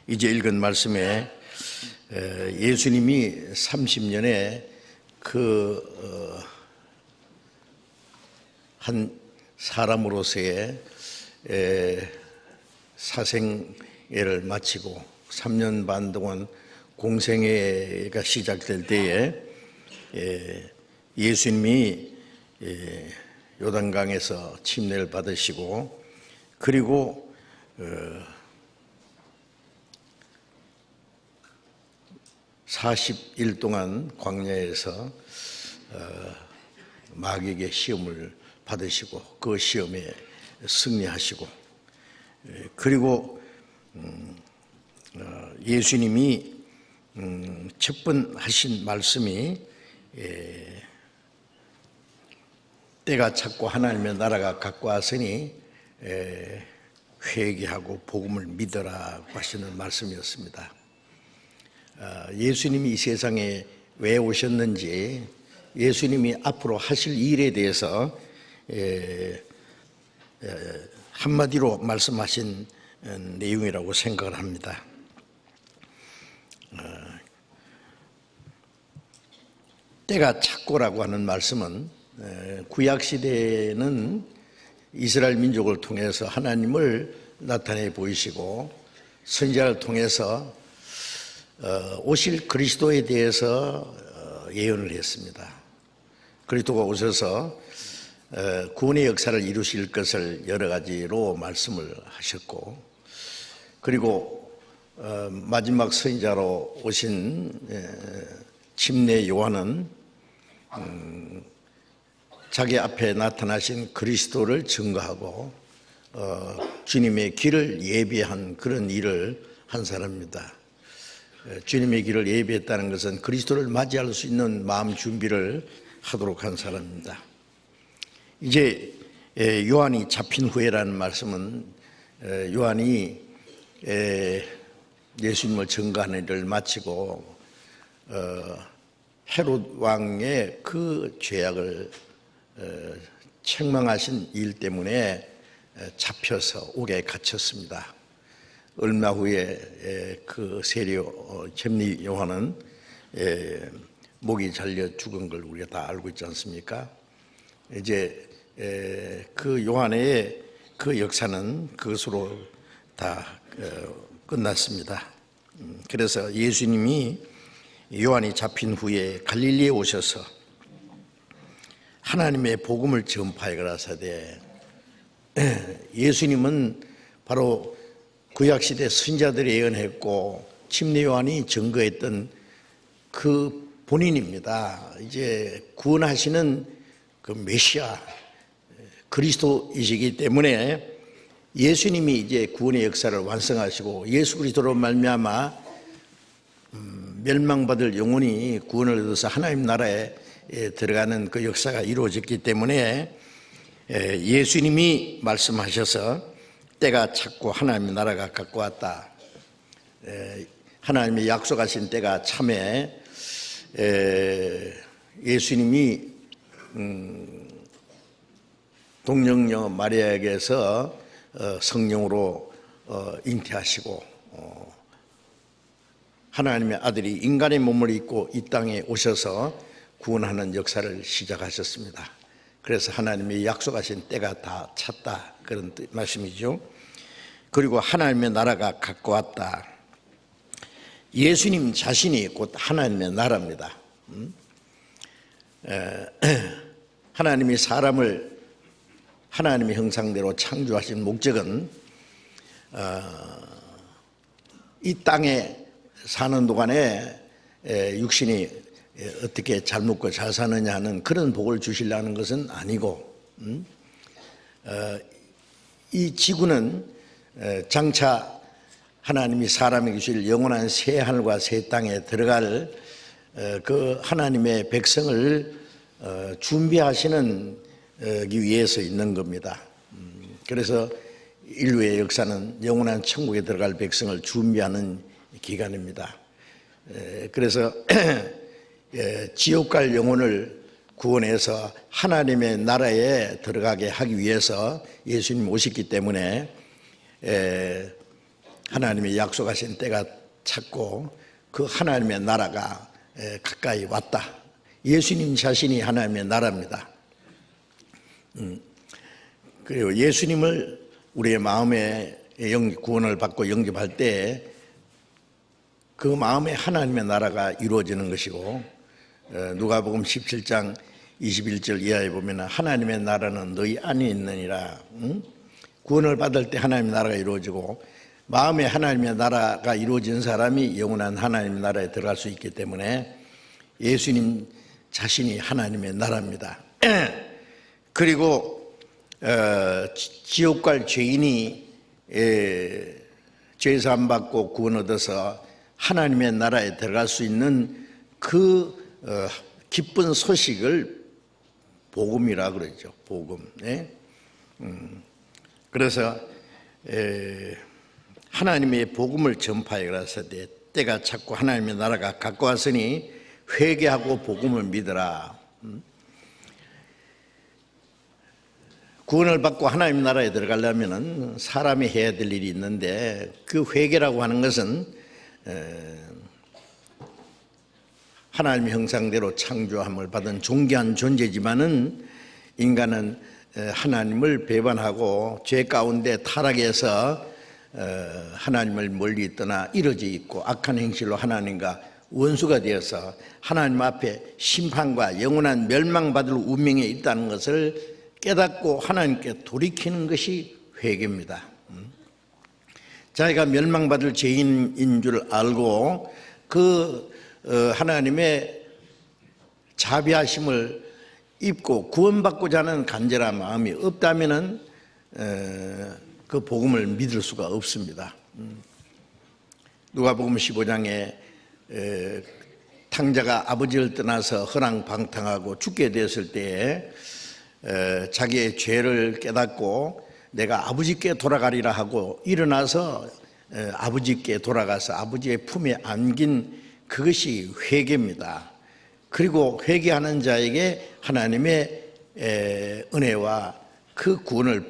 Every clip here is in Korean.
이제 읽은 말씀에 예수님이 30년에 한 사람으로서의 사생애를 마치고 3년 반 동안 공생애가 시작될 때에 예수님이 요단강에서 침례를 받으시고, 그리고 40일 동안 광야에서 마귀에게 시험을 받으시고 그 시험에 승리하시고, 그리고 예수님이 첫 번 하신 말씀이 때가 찼고 하나님의 나라가 가까웠으니 회개하고 복음을 믿어라고 하시는 말씀이었습니다. 예수님이 이 세상에 왜 오셨는지, 예수님이 앞으로 하실 일에 대해서 한마디로 말씀하신 내용이라고 생각을 합니다. 때가 찼고라고 하는 말씀은 구약시대에는 이스라엘 민족을 통해서 하나님을 나타내 보이시고 선지자를 통해서 오실 그리스도에 대해서 예언을 했습니다. 그리스도가 오셔서 구원의 역사를 이루실 것을 여러 가지로 말씀을 하셨고, 그리고 마지막 선지자로 오신 침례 요한은 자기 앞에 나타나신 그리스도를 증거하고 주님의 길을 예비한 그런 일을 한 사람입니다. 주님의 길을 예비했다는 것은 그리스도를 맞이할 수 있는 마음 준비를 하도록 한 사람입니다. 이제 요한이 잡힌 후에라는 말씀은 요한이 예수님을 증거하는 일을 마치고 헤롯 왕의 그 죄악을 책망하신 일 때문에 잡혀서 옥에 갇혔습니다. 얼마 후에 그 세례 잼리 요한은 목이 잘려 죽은 걸 우리가 다 알고 있지 않습니까? 이제 그 요한의 그 역사는 그것으로 다 끝났습니다. 그래서 예수님이 요한이 잡힌 후에 갈릴리에 오셔서 하나님의 복음을 전파해 가라사대, 예수님은 바로 구약시대 선지자들이 예언했고 침례 요한이 증거했던 그 본인입니다. 이제 구원하시는 그 메시아 그리스도이시기 때문에 예수님이 이제 구원의 역사를 완성하시고 예수 그리스도로 말미암아 멸망받을 영혼이 구원을 얻어서 하나님 나라에 들어가는 그 역사가 이루어졌기 때문에 예수님이 말씀하셔서 때가 찼고 하나님의 나라가 가까웠다, 하나님이 약속하신 때가 참에 예수님이 동정녀 마리아에게서 성령으로 잉태하시고 하나님의 아들이 인간의 몸을 입고 이 땅에 오셔서 구원하는 역사를 시작하셨습니다. 그래서 하나님이 약속하신 때가 다 찼다, 그런 말씀이죠. 그리고 하나님의 나라가 가까웠다. 예수님 자신이 곧 하나님의 나라입니다. 하나님이 사람을 하나님의 형상대로 창조하신 목적은 이 땅에 사는 동안에 육신이 어떻게 잘 먹고 잘 사느냐 하는 그런 복을 주시려는 것은 아니고, 이 지구는 장차 하나님이 사람에게 주실 영원한 새 하늘과 새 땅에 들어갈 그 하나님의 백성을 준비하시는 위해서 있는 겁니다. 그래서 인류의 역사는 영원한 천국에 들어갈 백성을 준비하는 기간입니다. 그래서 지옥 갈 영혼을 구원해서 하나님의 나라에 들어가게 하기 위해서 예수님 오셨기 때문에 하나님의 약속하신 때가 찼고 그 하나님의 나라가 가까이 왔다. 예수님 자신이 하나님의 나라입니다. 그리고 예수님을 우리의 마음에 구원을 받고 영접할 때 그 마음에 하나님의 나라가 이루어지는 것이고, 누가복음 17장 21절 이하에 보면 하나님의 나라는 너희 안에 있느니라. 구원을 받을 때 하나님의 나라가 이루어지고, 마음에 하나님의 나라가 이루어진 사람이 영원한 하나님의 나라에 들어갈 수 있기 때문에 예수님 자신이 하나님의 나라입니다. 그리고 지옥 갈 죄인이 죄사함 받고 구원 얻어서 하나님의 나라에 들어갈 수 있는 그 기쁜 소식을 복음이라 그러죠. 복음. 네? 그래서 하나님의 복음을 전파해 그래서 때가 찼고 하나님의 나라가 가까웠으니 회개하고 복음을 믿으라. 구원을 받고 하나님 나라에 들어가려면 사람이 해야 될 일이 있는데, 그 회개라고 하는 것은 하나님의 형상대로 창조함을 받은 존귀한 존재지만은 인간은 하나님을 배반하고 죄 가운데 타락해서 하나님을 멀리 떠나 이루어져 있고 악한 행실로 하나님과 원수가 되어서 하나님 앞에 심판과 영원한 멸망받을 운명에 있다는 것을 깨닫고 하나님께 돌이키는 것이 회개입니다. 자기가 멸망받을 죄인인 줄 알고 그 하나님의 자비하심을 입고 구원받고자 하는 간절한 마음이 없다면은 그 복음을 믿을 수가 없습니다. 누가복음 15장에 탕자가 아버지를 떠나서 허랑방탕하고 죽게 되었을 때에 자기의 죄를 깨닫고 내가 아버지께 돌아가리라 하고 일어나서 아버지께 돌아가서 아버지의 품에 안긴 그것이 회개입니다. 그리고 회개하는 자에게 하나님의 은혜와 그 구원을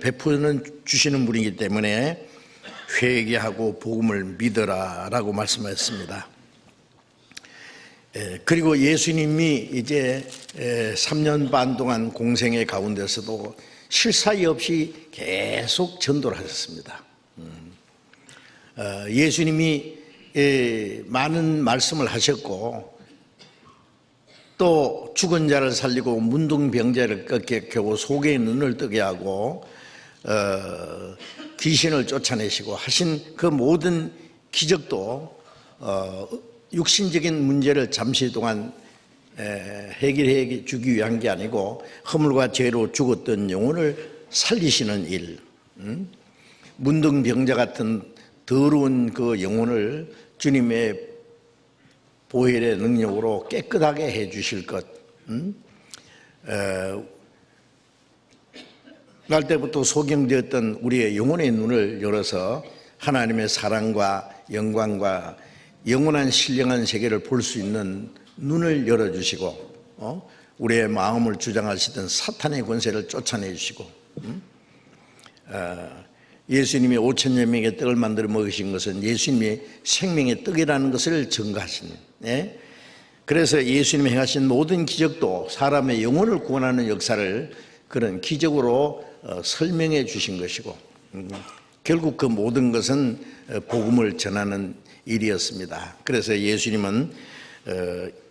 주시는 분이기 때문에 회개하고 복음을 믿어라라고 말씀하셨습니다. 그리고 예수님이 이제 3년 반 동안 공생의 가운데서도 쉴 사이 없이 계속 전도를 하셨습니다. 예수님이 많은 말씀을 하셨고, 또 죽은 자를 살리고 문둥병자를 꺾게 겨우 속의 눈을 뜨게 하고 귀신을 쫓아내시고 하신 그 모든 기적도 육신적인 문제를 잠시 동안 해결해 주기 위한 게 아니고 허물과 죄로 죽었던 영혼을 살리시는 일, 문둥병자 같은 더러운 그 영혼을 주님의 보혈의 능력으로 깨끗하게 해 주실 것, 날 때부터 소경되었던 우리의 영혼의 눈을 열어서 하나님의 사랑과 영광과 영원한 신령한 세계를 볼 수 있는 눈을 열어주시고, 우리의 마음을 주장하시던 사탄의 권세를 쫓아내 주시고, 예수님이 5천여 명의 떡을 만들어 먹으신 것은 예수님의 생명의 떡이라는 것을 증거하신, 그래서 예수님이 행하신 모든 기적도 사람의 영혼을 구원하는 역사를 그런 기적으로 설명해 주신 것이고, 결국 그 모든 것은 복음을 전하는 일이었습니다. 그래서 예수님은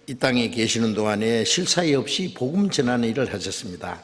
이 땅에 계시는 동안에 쉴 사이 없이 복음 전하는 일을 하셨습니다.